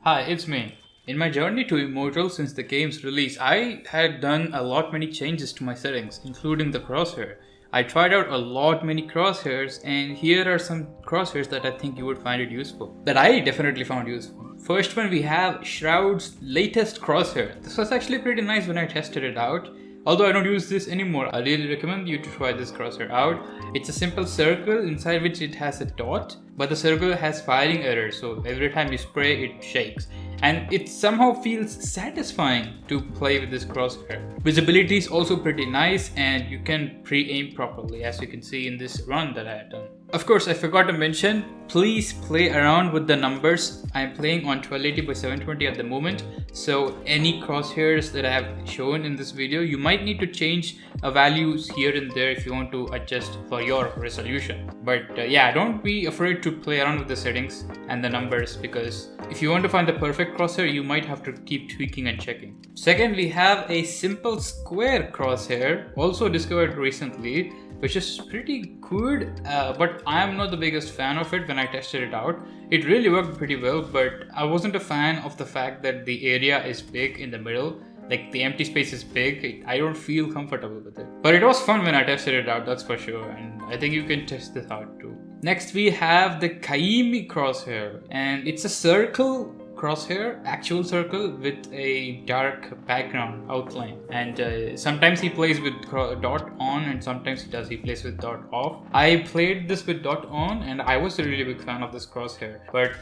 Hi, it's me. In my journey to Immortal since the game's release, I had done many changes to my settings, including the crosshair. I tried out many crosshairs, and here are some crosshairs that I think you would find it useful. That I definitely found useful. First one, we have Shroud's latest crosshair. This was actually pretty nice when I tested it out. Although I don't use this anymore, I really recommend you to try this crosshair out. It's a simple circle inside which it has a dot, but the circle has firing errors, so every time you spray it shakes. And it somehow feels satisfying to play with this crosshair. Visibility is also pretty nice and you can pre-aim properly, as you can see in this run that I had done. Of course, I forgot to mention, please play around with the numbers. I'm playing on 1280 by 720 at the moment, so any crosshairs that I have shown in this video, you might need to change values here and there if you want to adjust for your resolution. But yeah, don't be afraid to play around with the settings and the numbers, because if you want to find the perfect crosshair, you might have to keep tweaking and checking. Second, we have a simple square crosshair, also discovered recently, which is pretty good, but I am not the biggest fan of it when I tested it out. It really worked pretty well, but I wasn't a fan of the fact that the area is big in the middle. Like, the empty space is big. I don't feel comfortable with it. But it was fun when I tested it out, that's for sure, and I think you can test this out too. Next, we have the Kaemi crosshair, and it's a circle crosshair, actual circle with a dark background outline, and sometimes he plays with dot on and sometimes he plays with dot off. I played this with dot on and I was a really big fan of this crosshair, but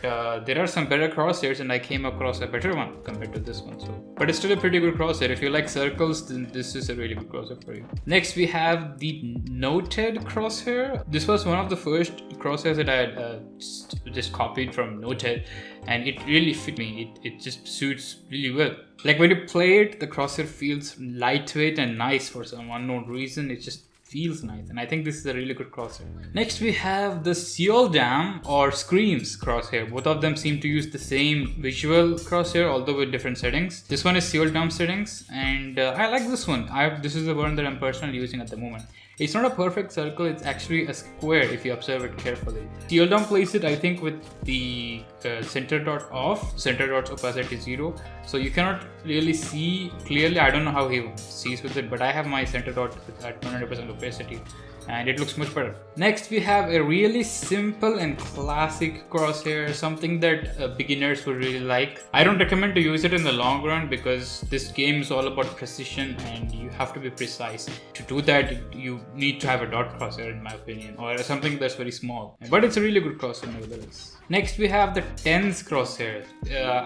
there are some better crosshairs and I came across a better one compared to this one. But it's still a pretty good crosshair. If you like circles, then this is a really good crosshair for you. Next, we have the Noted crosshair. This was one of the first crosshairs that I had just copied from Noted, and it really fit me. It just suits really well. Like, when you play it, the crosshair feels lightweight and nice for some unknown reason. It just feels nice, and I think this is a really good crosshair. Next, we have the Seoldam or Screams crosshair. Both of them seem to use the same visual crosshair, although with different settings. This one is Seoldam settings, and I like this one. This is the one that I'm personally using at the moment. It's not a perfect circle, it's actually a square if you observe it carefully. Seoldam plays it, I think, with the center dot off, center dot's opacity 0. So you cannot really see clearly. I don't know how he sees with it, but I have my center dot at 100% opacity and it looks much better. Next, we have a really simple and classic crosshair, something that beginners would really like. I don't recommend to use it in the long run because this game is all about precision and you have to be precise. To do that, you need to have a dot crosshair, in my opinion, or something that's very small. But it's a really good crosshair nevertheless. Next, we have the Tenz crosshair.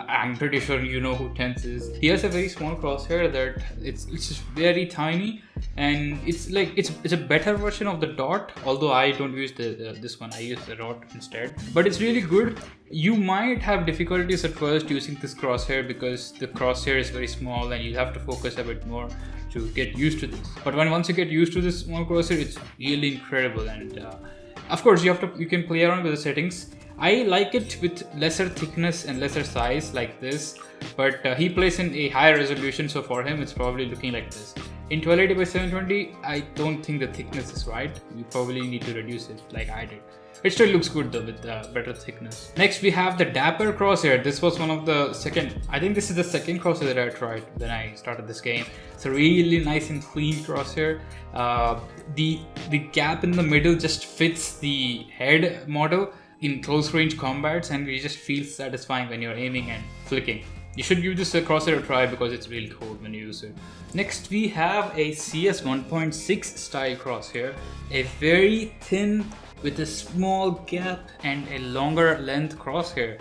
I'm pretty sure you know who Tenz is. He has a very small crosshair that it's just very tiny, and it's a better version of the dot, although I don't use this one. I use the dot instead, but it's really good. You might have difficulties at first using this crosshair because the crosshair is very small and you have to focus a bit more to get used to this. But once you get used to this small crosshair, it's really incredible. And of course, you can play around with the settings. I like it with lesser thickness and lesser size like this, but he plays in a higher resolution, so for him it's probably looking like this. In 1280 by 720, I don't think the thickness is right. You probably need to reduce it like I did. It still looks good though with better thickness. Next, we have the Dapr crosshair. This was one of the I think this is the second crosshair that I tried when I started this game. It's a really nice and clean crosshair. The gap in the middle just fits the head model in close range combats, and it just feels satisfying when you're aiming and flicking. You should give this crosshair a try because it's really cool when you use it. Next, we have a CS 1.6 style crosshair, a very thin with a small gap and a longer length crosshair.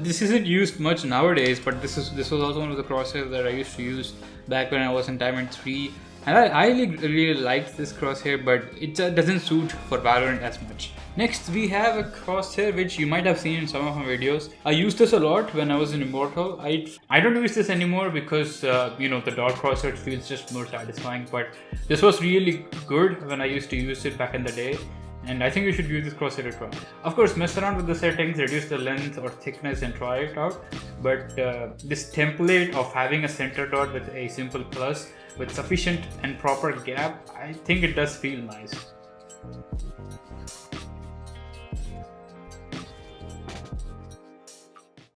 This isn't used much nowadays, but this was also one of the crosshairs that I used to use back when I was in Diamond 3. And I really liked this crosshair, but it doesn't suit for Valorant as much. Next, we have a crosshair which you might have seen in some of my videos. I used this a lot when I was in Immortal. I don't use this anymore because the dot crosshair feels just more satisfying, but this was really good when I used to use it back in the day. And I think you should use this crosshair as well. Of course, mess around with the settings, reduce the length or thickness and try it out. But this template of having a center dot with a simple plus with sufficient and proper gap, I think it does feel nice.